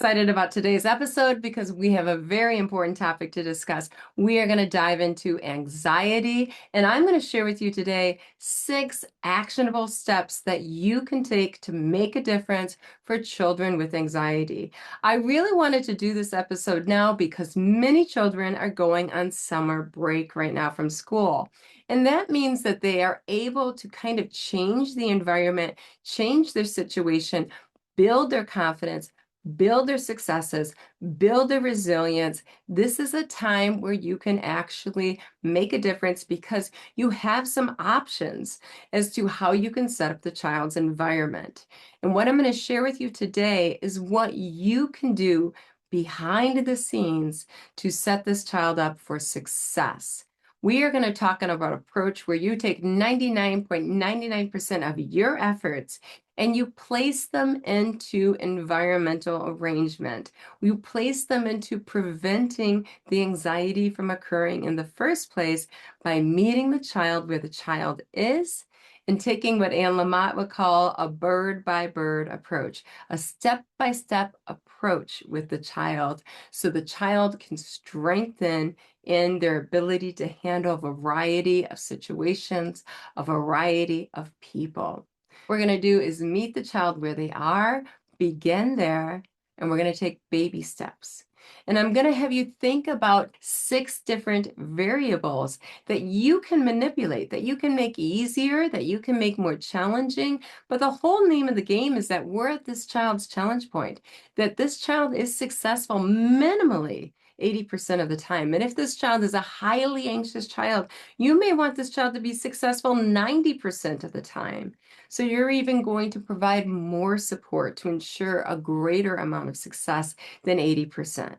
Excited about today's episode because we have a very important topic to discuss. We are going to dive into anxiety, and I'm going to share with you today 6 actionable steps that you can take to make a difference for children with anxiety. I really wanted to do this episode now because many children are going on summer break right now from school. And that means that they are able to kind of change the environment, change their situation, build their confidence, build their successes, build their resilience. This is a time where you can actually make a difference because you have some options as to how you can set up the child's environment. And what I'm going to share with you today is what you can do behind the scenes to set this child up for success. We are going to talk about an approach where you take 99.99% of your efforts and you place them into environmental arrangement. You place them into preventing the anxiety from occurring in the first place by meeting the child where the child is and taking what Anne Lamott would call a bird-by-bird approach, a step-by-step approach with the child so the child can strengthen in their ability to handle a variety of situations, a variety of people. What we're going to do is meet the child where they are, begin there, and we're going to take baby steps. And I'm going to have you think about 6 different variables that you can manipulate, that you can make easier, that you can make more challenging. But the whole name of the game is that we're at this child's challenge point, that this child is successful minimally 80% of the time. And if this child is a highly anxious child, you may want this child to be successful 90% of the time. So you're even going to provide more support to ensure a greater amount of success than 80%.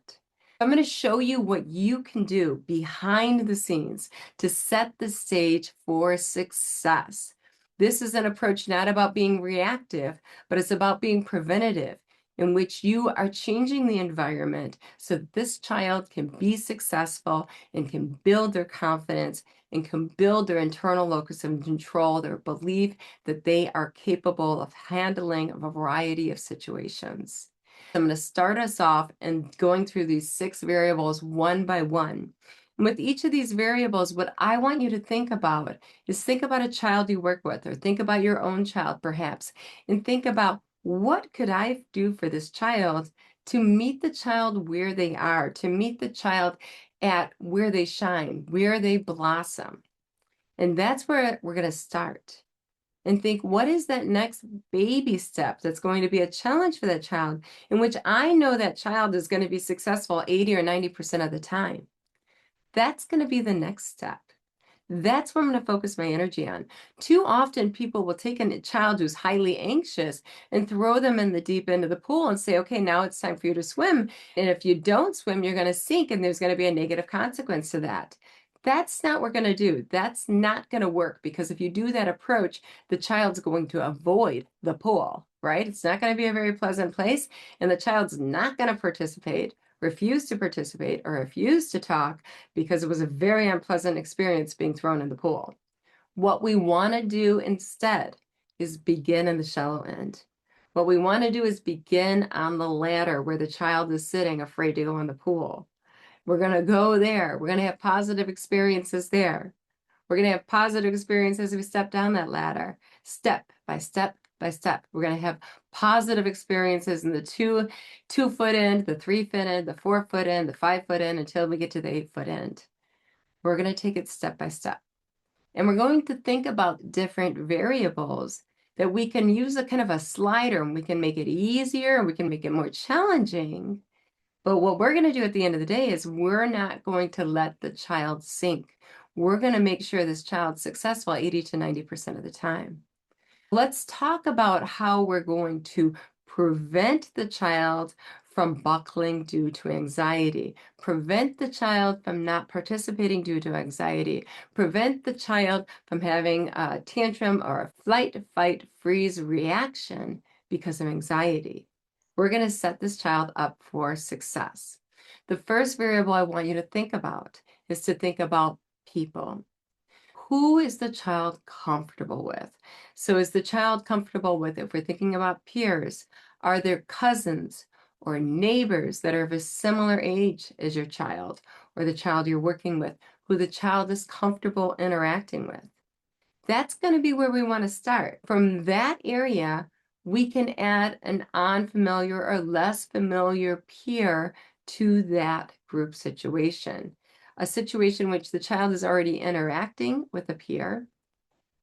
I'm going to show you what you can do behind the scenes to set the stage for success. This is an approach not about being reactive, but it's about being preventative, in which you are changing the environment so that this child can be successful and can build their confidence and can build their internal locus of control, their belief that they are capable of handling a variety of situations. I'm going to start us off and going through these 6 variables one by one. And with each of these variables, what I want you to think about is think about a child you work with, or think about your own child perhaps, and think about what could I do for this child to meet the child where they are, to meet the child at where they shine, where they blossom. And that's where we're going to start. And think, what is that next baby step that's going to be a challenge for that child, in which I know that child is going to be successful 80 or 90% of the time? That's going to be the next step. That's what I'm going to focus my energy on. Too often, people will take a child who's highly anxious and throw them in the deep end of the pool and say, okay, now it's time for you to swim. And if you don't swim, you're going to sink, and there's going to be a negative consequence to that. That's not what we're going to do. That's not going to work, because if you do that approach, the child's going to avoid the pool, right? It's not going to be a very pleasant place, and the child's not going to participate, refuse to participate, or refuse to talk because it was a very unpleasant experience being thrown in the pool. What we want to do instead is begin in the shallow end. What we want to do is begin on the ladder where the child is sitting afraid to go in the pool. We're going to go there. We're going to have positive experiences there. We're going to have positive experiences as we step down that ladder, step by step by step. We're going to have positive experiences in the 2-foot end, the 3-foot end, the 4-foot end, the 5-foot end, until we get to the 8-foot end. We're going to take it step by step. And we're going to think about different variables that we can use a kind of a slider, and we can make it easier, and we can make it more challenging. But what we're going to do at the end of the day is we're not going to let the child sink. We're going to make sure this child's successful 80 to 90% of the time. Let's talk about how we're going to prevent the child from buckling due to anxiety, prevent the child from not participating due to anxiety, prevent the child from having a tantrum or a flight, fight, freeze reaction because of anxiety. We're going to set this child up for success. The first variable I want you to think about is to think about people. Who is the child comfortable with? So is the child comfortable with, if we're thinking about peers, are there cousins or neighbors that are of a similar age as your child or the child you're working with, who the child is comfortable interacting with. That's going to be where we want to start. From that area, we can add an unfamiliar or less familiar peer to that group situation. A situation in which the child is already interacting with a peer.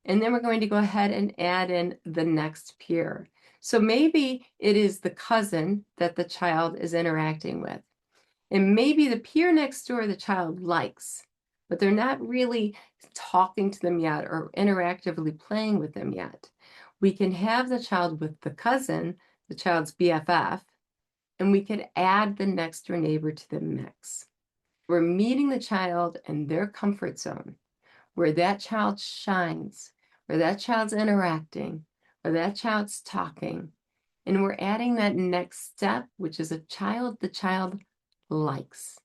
And then we're going to go ahead and add in the next peer. So maybe it is the cousin that the child is interacting with. And maybe the peer next door the child likes, but they're not really talking to them yet or interactively playing with them yet. We can have the child with the cousin, the child's BFF, and we could add the next door neighbor to the mix. We're meeting the child in their comfort zone, where that child shines, where that child's interacting, where that child's talking. And we're adding that next step, which is a child the child likes.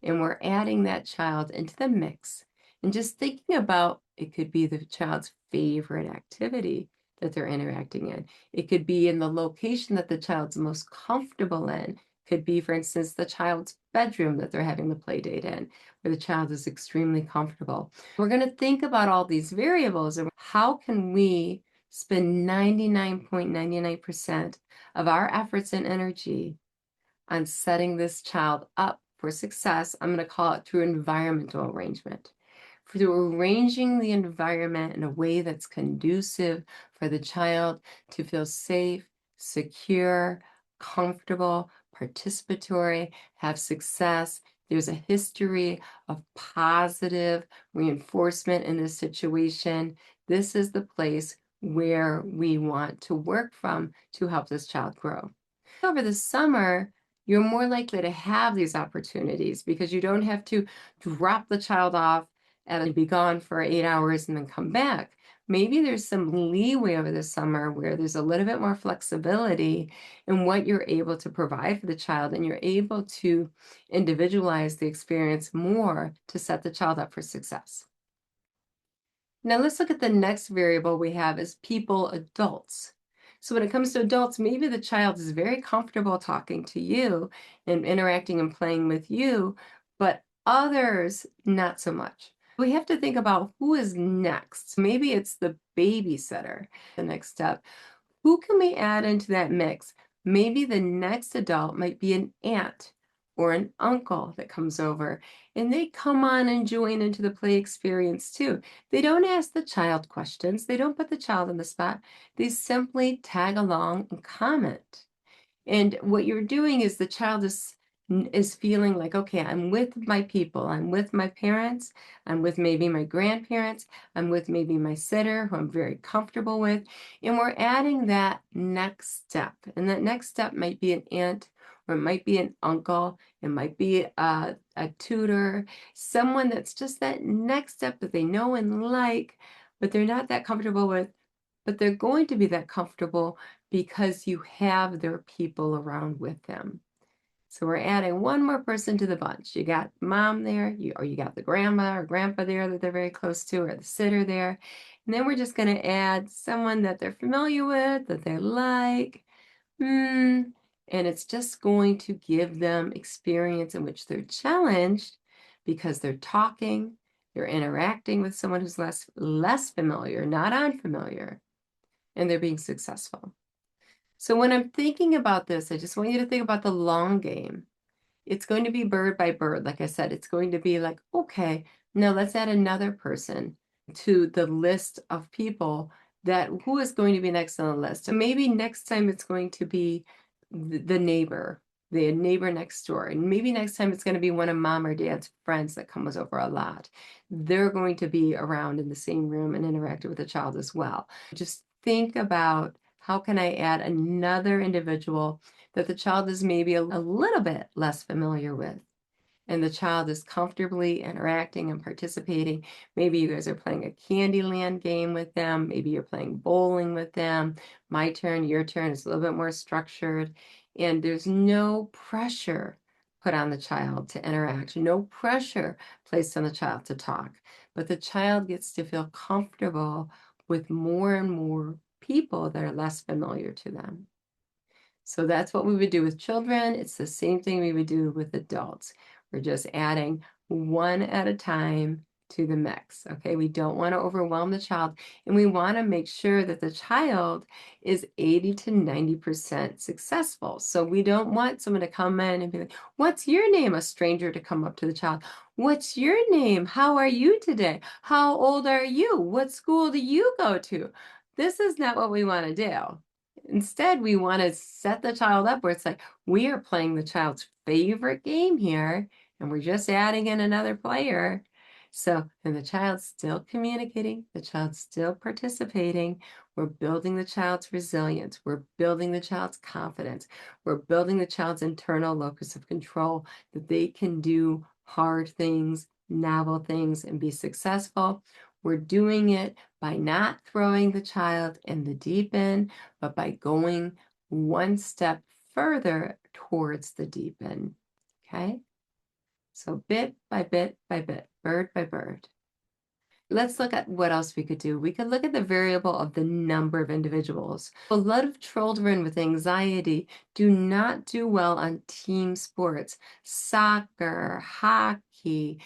And we're adding that child into the mix and just thinking about it could be the child's favorite activity that they're interacting in. It could be in the location that the child's most comfortable in. Could be, for instance, the child's bedroom that they're having the play date in, where the child is extremely comfortable. We're going to think about all these variables and how can we spend 99.99% of our efforts and energy on setting this child up for success. I'm going to call it through environmental arrangement, through arranging the environment in a way that's conducive for the child to feel safe, secure, comfortable, participatory, have success. There's a history of positive reinforcement in this situation. This is the place where we want to work from to help this child grow. Over the summer, you're more likely to have these opportunities because you don't have to drop the child off and be gone for 8 hours and then come back. Maybe there's some leeway over the summer where there's a little bit more flexibility in what you're able to provide for the child, and you're able to individualize the experience more to set the child up for success. Now let's look at the next variable we have is people, adults. So when it comes to adults, maybe the child is very comfortable talking to you and interacting and playing with you, but others not so much. We have to think about who is next. Maybe it's the babysitter, the next step. Who can we add into that mix? Maybe the next adult might be an aunt or an uncle that comes over, and they come on and join into the play experience too. They don't ask the child questions. They don't put the child on the spot. They simply tag along and comment. And what you're doing is the child is feeling like, okay, I'm with my people. I'm with my parents. I'm with maybe my grandparents. I'm with maybe my sitter who I'm very comfortable with. And we're adding that next step. And that next step might be an aunt, or it might be an uncle. It might be a tutor, someone that's just that next step that they know and like, but they're not that comfortable with. But they're going to be that comfortable because you have their people around with them. So we're adding one more person to the bunch. You got mom there, or you got the grandma or grandpa there that they're very close to, or the sitter there. And then we're just going to add someone that they're familiar with, that they like. And it's just going to give them experience in which they're challenged because they're talking, they're interacting with someone who's less familiar, not unfamiliar, and they're being successful. So when I'm thinking about this, I just want you to think about the long game. It's going to be bird by bird. Like I said, it's going to be like, okay, now let's add another person to the list of people that who is going to be next on the list. So maybe next time it's going to be the neighbor next door. And maybe next time it's going to be one of mom or dad's friends that comes over a lot. They're going to be around in the same room and interact with the child as well. Just think about, how can I add another individual that the child is maybe a little bit less familiar with, and the child is comfortably interacting and participating. Maybe you guys are playing a Candyland game with them. Maybe you're playing bowling with them. My turn, your turn is a little bit more structured, and there's no pressure put on the child to interact, no pressure placed on the child to talk, but the child gets to feel comfortable with more and more people that are less familiar to them. So that's what we would do with children. It's the same thing we would do with adults. We're just adding one at a time to the mix. Okay, we don't want to overwhelm the child, and we want to make sure that the child is 80 to 90% successful. So we don't want someone to come in and be like, "What's your name?" A stranger to come up to the child. "What's your name? How are you today? How old are you? What school do you go to?" This is not what we want to do. Instead, we want to set the child up where it's like we are playing the child's favorite game here, and we're just adding in another player. So, and the child's still communicating, the child's still participating. We're building the child's resilience. We're building the child's confidence. We're building the child's internal locus of control that they can do hard things, novel things, and be successful. We're doing it by not throwing the child in the deep end, but by going one step further towards the deep end. Okay? So bit by bit by bit, bird by bird. Let's look at what else we could do. We could look at the variable of the number of individuals. A lot of children with anxiety do not do well on team sports, soccer, hockey,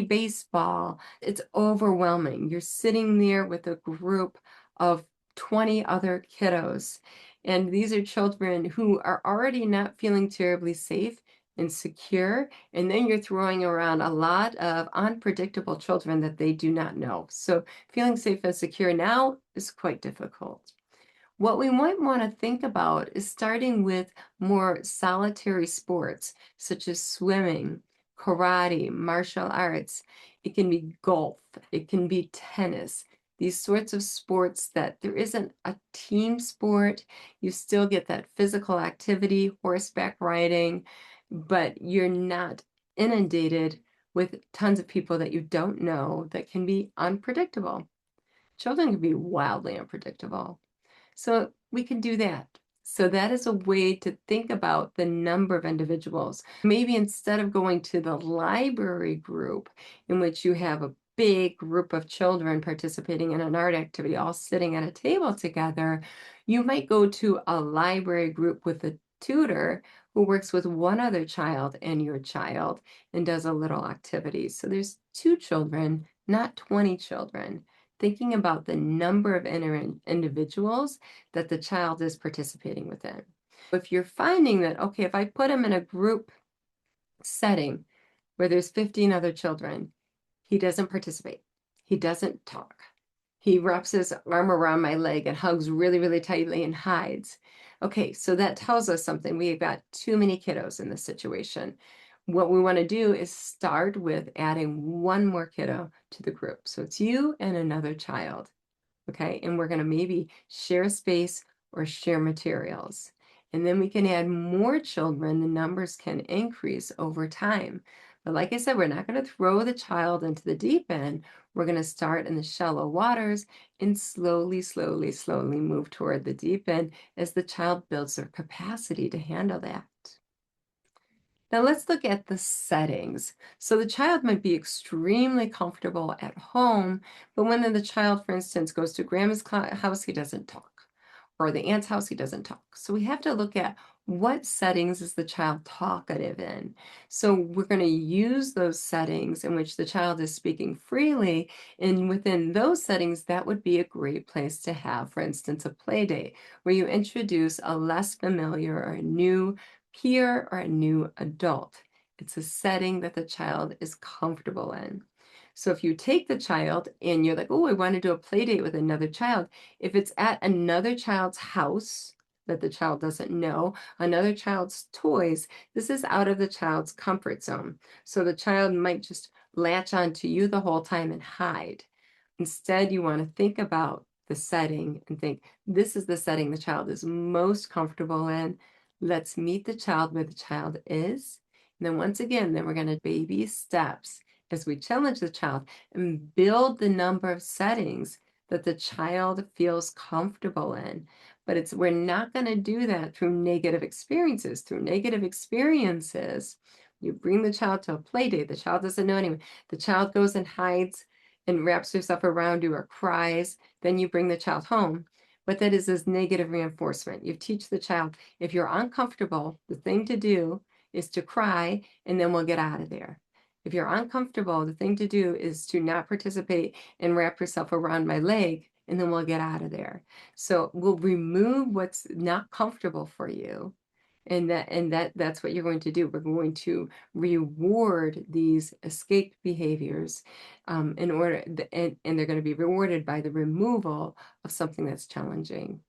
baseball. It's overwhelming. You're sitting there with a group of 20 other kiddos, and these are children who are already not feeling terribly safe and secure, and then you're throwing around a lot of unpredictable children that they do not know. So feeling safe and secure now is quite difficult. What we might want to think about is starting with more solitary sports, such as swimming, karate, martial arts. It can be golf, it can be tennis, these sorts of sports that there isn't a team sport. You still get that physical activity, horseback riding, but you're not inundated with tons of people that you don't know that can be unpredictable. Children can be wildly unpredictable. So we can do that. So that is a way to think about the number of individuals. Maybe instead of going to the library group in which you have a big group of children participating in an art activity, all sitting at a table together, you might go to a library group with a tutor who works with one other child and your child and does a little activity. So there's 2 children, not 20 children. Thinking about the number of individuals that the child is participating within. If you're finding that, okay, if I put him in a group setting where there's 15 other children, he doesn't participate. He doesn't talk. He wraps his arm around my leg and hugs really, really tightly and hides. Okay, so that tells us something. We've got too many kiddos in this situation. What we want to do is start with adding one more kiddo to the group. So it's you and another child. Okay, and we're going to maybe share space or share materials. And then we can add more children. The numbers can increase over time. But like I said, we're not going to throw the child into the deep end. We're going to start in the shallow waters and slowly, slowly, slowly move toward the deep end as the child builds their capacity to handle that. Now let's look at the settings. So the child might be extremely comfortable at home, but when the child, for instance, goes to grandma's house, he doesn't talk, or the aunt's house, he doesn't talk. So we have to look at what settings is the child talkative in. So we're going to use those settings in which the child is speaking freely, and within those settings, that would be a great place to have, for instance, a play date where you introduce a less familiar or a new peer or a new adult. It's a setting that the child is comfortable in. So if you take the child and you're like, oh, I want to do a play date with another child, if it's at another child's house that the child doesn't know, another child's toys, this is out of the child's comfort zone. So the child might just latch on to you the whole time and hide. Instead, you want to think about the setting and think, this is the setting the child is most comfortable in. Let's meet the child where the child is. And then once again, then we're going to baby steps as we challenge the child and build the number of settings that the child feels comfortable in. But we're not going to do that through negative experiences. Through negative experiences, you bring the child to a play date. The child doesn't know anyone. The child goes and hides and wraps herself around you or cries. Then you bring the child home. What that is negative reinforcement. You teach the child, if you're uncomfortable, the thing to do is to cry, and then we'll get out of there. If you're uncomfortable, the thing to do is to not participate and wrap yourself around my leg, and then we'll get out of there. So we'll remove what's not comfortable for you. And that's what you're going to do. We're going to reward these escape behaviors in order, and they're going to be rewarded by the removal of something that's challenging.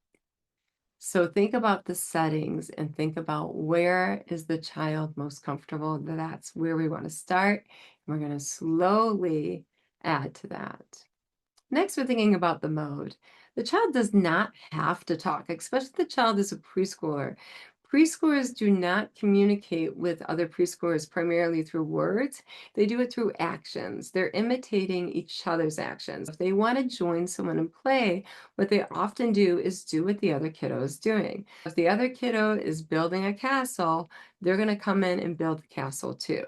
So think about the settings and think about where is the child most comfortable. That's where we want to start. And we're going to slowly add to that. Next, we're thinking about the mode. The child does not have to talk, especially the child is a preschooler. Preschoolers do not communicate with other preschoolers primarily through words. They do it through actions. They're imitating each other's actions. If they want to join someone and play, what they often do is do what the other kiddo is doing. If the other kiddo is building a castle, they're going to come in and build the castle too.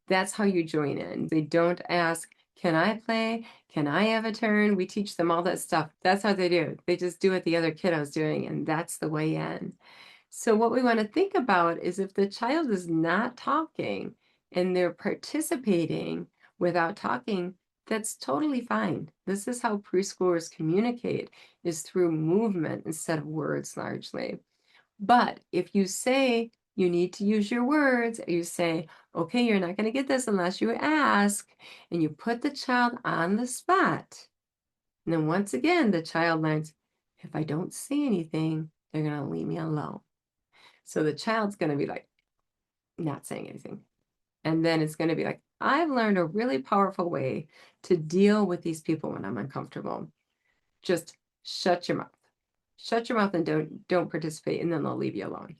That's how you join in. They don't ask, can I play? Can I have a turn? We teach them all that stuff. That's how they do. They just do what the other kiddo's doing, and that's the way in. So what we want to think about is if the child is not talking and they're participating without talking, that's totally fine. This is how preschoolers communicate, is through movement instead of words largely. But if you say you need to use your words, you say, okay, you're not going to get this unless you ask, and you put the child on the spot. And then once again, the child learns, if I don't say anything, they're going to leave me alone. So the child's going to be like, not saying anything. And then it's going to be like, I've learned a really powerful way to deal with these people when I'm uncomfortable. Just shut your mouth. Shut your mouth and don't participate, and then they'll leave you alone.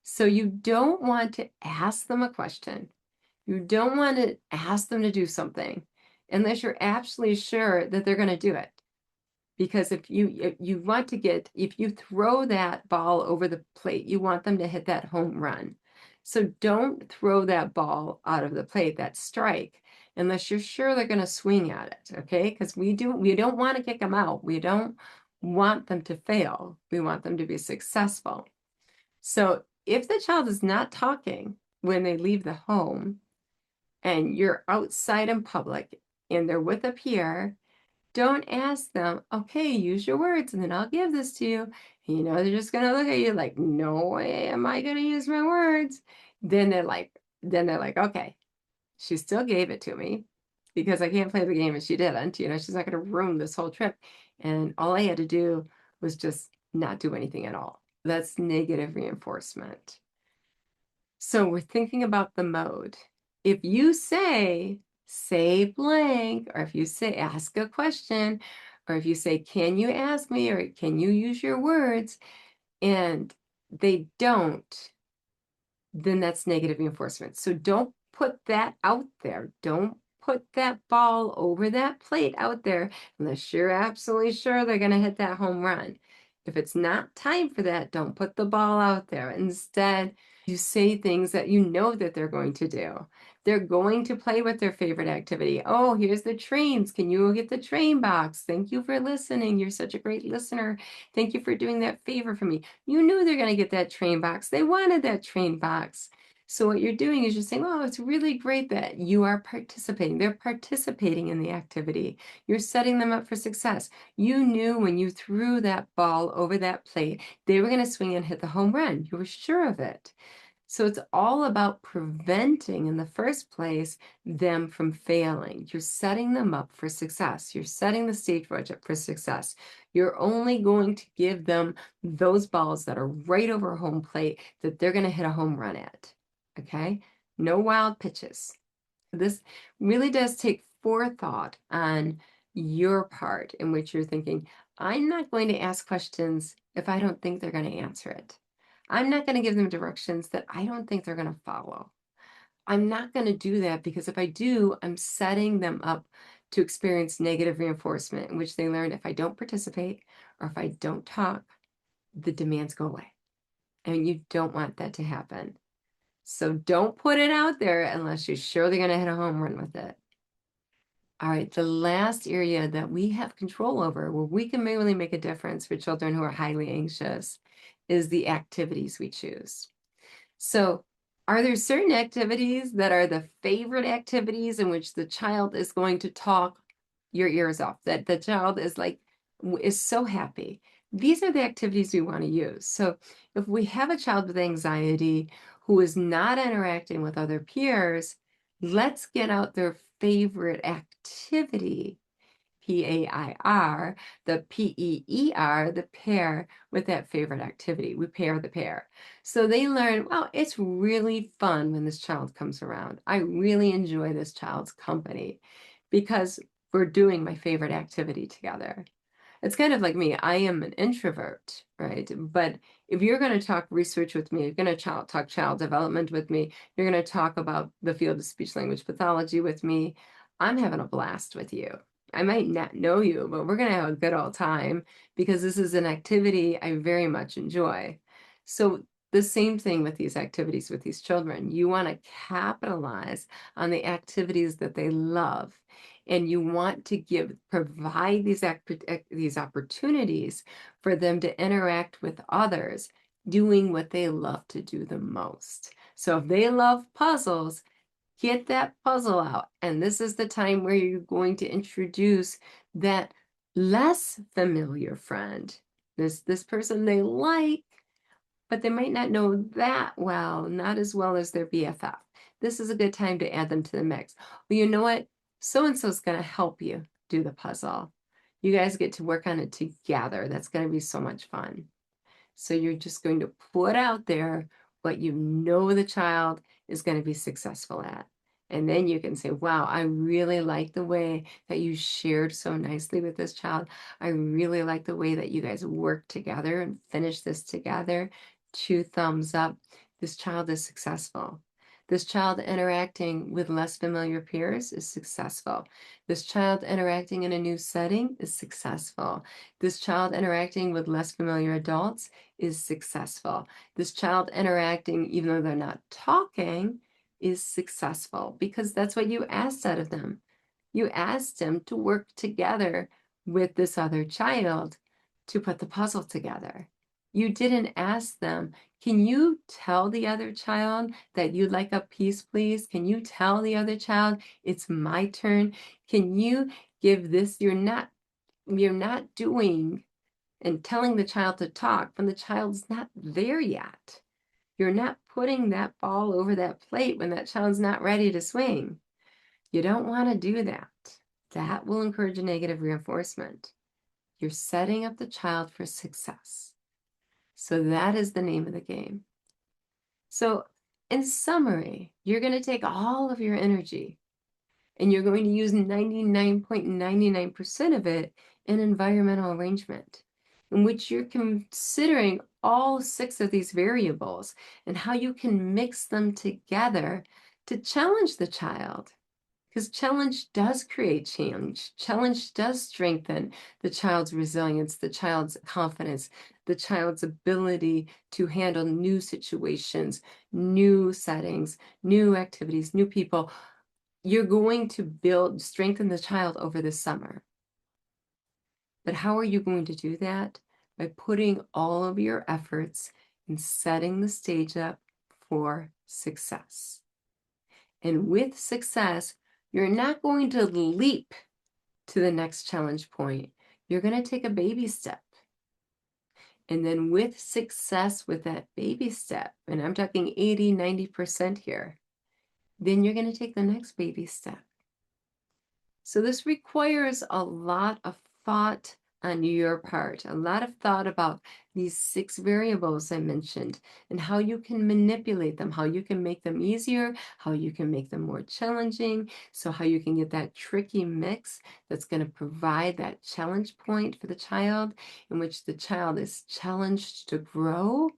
So you don't want to ask them a question. You don't want to ask them to do something unless you're absolutely sure that they're going to do it. Because if you want to if you throw that ball over the plate, you want them to hit that home run. So don't throw that ball out of the plate, that strike, unless you're sure they're going to swing at it, okay? Because we don't want to kick them out. We don't want them to fail. We want them to be successful. So if the child is not talking when they leave the home and you're outside in public and they're with a peer, don't ask them, okay, use your words and then I'll give this to you. You know, they're just going to look at you like, no way am I going to use my words. Then they're like, okay, she still gave it to me because I can't play the game and she didn't. You know, she's not going to ruin this whole trip. And all I had to do was just not do anything at all. That's negative reinforcement. So we're thinking about the mode. If you say blank, or if you say ask a question, or if you say, can you ask me, or can you use your words, and they don't, then that's negative reinforcement. So don't put that out there. Don't put that ball over that plate out there unless you're absolutely sure they're going to hit that home run. If it's not time for that, don't put the ball out there. Instead, you say things that you know that they're going to do. They're going to play with their favorite activity. Oh, here's the trains. Can you get the train box? Thank you for listening. You're such a great listener. Thank you for doing that favor for me. You knew they're going to get that train box. They wanted that train box. So what you're doing is you're saying, oh, it's really great that you are participating. They're participating in the activity. You're setting them up for success. You knew when you threw that ball over that plate, they were going to swing and hit the home run. You were sure of it. So it's all about preventing, in the first place, them from failing. You're setting them up for success. You're setting the stage for success. You're only going to give them those balls that are right over home plate that they're going to hit a home run at. Okay? No wild pitches. This really does take forethought on your part, in which you're thinking, I'm not going to ask questions if I don't think they're going to answer it. I'm not going to give them directions that I don't think they're going to follow. I'm not going to do that because if I do, I'm setting them up to experience negative reinforcement, in which they learn if I don't participate or if I don't talk, the demands go away. And you don't want that to happen. So don't put it out there unless you're sure they're going to hit a home run with it. All right, the last area that we have control over, where we can really make a difference for children who are highly anxious, is the activities we choose. So, are there certain activities that are the favorite activities in which the child is going to talk your ears off, that the child is like, is so happy? These are the activities we want to use. So, if we have a child with anxiety who is not interacting with other peers, let's get out their favorite activity. PAIR, the PEER, the pair with that favorite activity. We pair the pair. So they learn, wow, it's really fun when this child comes around. I really enjoy this child's company because we're doing my favorite activity together. It's kind of like me. I am an introvert, right? But if you're going to talk research with me, you're going to talk child development with me, you're going to talk about the field of speech language pathology with me, I'm having a blast with you. I might not know you, but we're going to have a good old time because this is an activity I very much enjoy. So the same thing with these activities with these children. You want to capitalize on the activities that they love. And you want to provide these opportunities for them to interact with others, doing what they love to do the most. So if they love puzzles, get that puzzle out. And this is the time where you're going to introduce that less familiar friend. This person they like, but they might not know that well, not as well as their BFF. This is a good time to add them to the mix. Well, you know what? So-and-so is going to help you do the puzzle. You guys get to work on it together. That's going to be so much fun. So you're just going to put out there what you know the child is going to be successful at. And then you can say, wow, I really like the way that you shared so nicely with this child. I really like the way that you guys work together and finish this together. 2 thumbs up. This child is successful. This child interacting with less familiar peers is successful. This child interacting in a new setting is successful. This child interacting with less familiar adults is successful. This child interacting, even though they're not talking, is successful because that's what you asked out of them. You asked them to work together with this other child to put the puzzle together. You didn't ask them, can you tell the other child that you'd like a piece, please? Can you tell the other child it's my turn? Can you give this? You're not doing and telling the child to talk when the child's not there yet. You're not putting that ball over that plate when that child's not ready to swing. You don't want to do that. That will encourage a negative reinforcement. You're setting up the child for success. So that is the name of the game. So in summary, you're going to take all of your energy and you're going to use 99.99% of it in environmental arrangement, in which you're considering all 6 of these variables and how you can mix them together to challenge the child. Because challenge does create change. Challenge does strengthen the child's resilience, the child's confidence, the child's ability to handle new situations, new settings, new activities, new people. You're going to strengthen the child over the summer. But how are you going to do that? By putting all of your efforts in setting the stage up for success. And with success, you're not going to leap to the next challenge point. You're going to take a baby step. And then with success with that baby step, and I'm talking 80, 90% here, then you're going to take the next baby step. So this requires a lot of thought on your part, a lot of thought about these 6 variables I mentioned and how you can manipulate them, how you can make them easier, how you can make them more challenging, so how you can get that tricky mix that's going to provide that challenge point for the child in which the child is challenged to grow,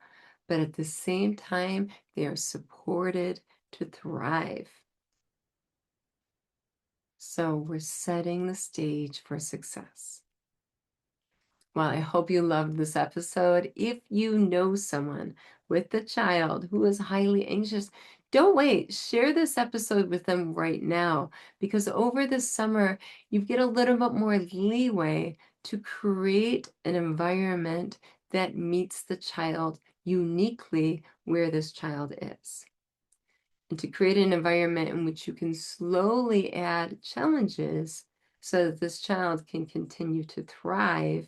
but at the same time, they are supported to thrive. So we're setting the stage for success. Well, I hope you loved this episode. If you know someone with a child who is highly anxious, Don't wait. Share this episode with them right now, because over the summer, you get a little bit more leeway to create an environment that meets the child uniquely where this child is. And to create an environment in which you can slowly add challenges so that this child can continue to thrive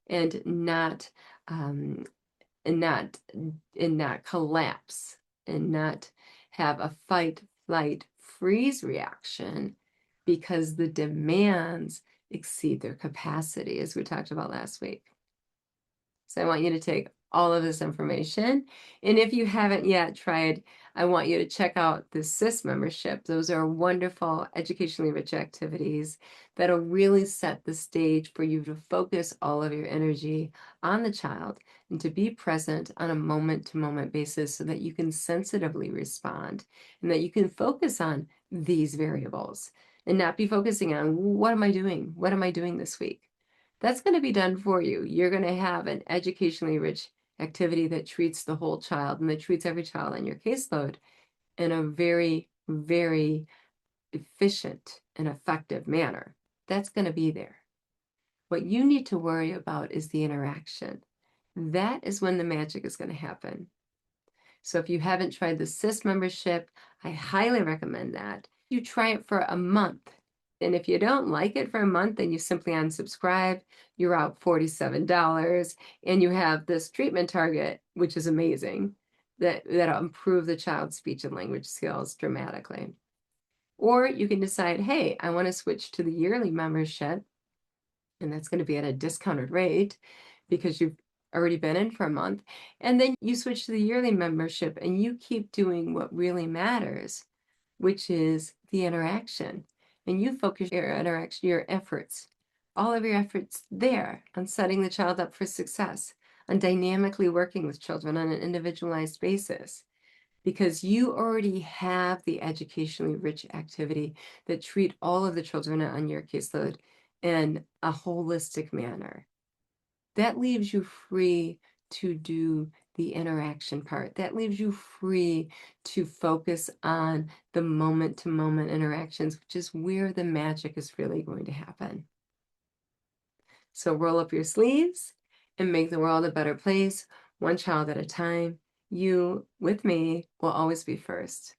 and not um, and not collapse and not have a fight, flight, freeze reaction because the demands exceed their capacity, as we talked about last week. So I want you to take all of this information. And if you haven't yet tried, I want you to check out the SIS membership. Those are wonderful, educationally rich activities that'll really set the stage for you to focus all of your energy on the child and to be present on a moment-to-moment basis so that you can sensitively respond and that you can focus on these variables and not be focusing on, what am I doing? What am I doing this week? That's going to be done for you. You're going to have an educationally rich activity that treats the whole child and that treats every child on your caseload in a very, very efficient and effective manner. That's going to be there. What you need to worry about is the interaction. That is when the magic is going to happen. So if you haven't tried the SIS membership, I highly recommend that. You try it for a month. And if you don't like it for a month, then you simply unsubscribe. You're out $47 and you have this treatment target, which is amazing, that'll improve the child's speech and language skills dramatically. Or you can decide, hey, I want to switch to the yearly membership, and that's going to be at a discounted rate because you've already been in for a month. And then you switch to the yearly membership and you keep doing what really matters, which is the interaction. And you focus your interaction, your efforts, all of your efforts there on setting the child up for success, on dynamically working with children on an individualized basis, because you already have the educationally rich activity that treat all of the children on your caseload in a holistic manner. That leaves you free to do the interaction part. That leaves you free to focus on the moment-to-moment interactions, which is where the magic is really going to happen. So roll up your sleeves and make the world a better place, one child at a time. You, with me, will always be first.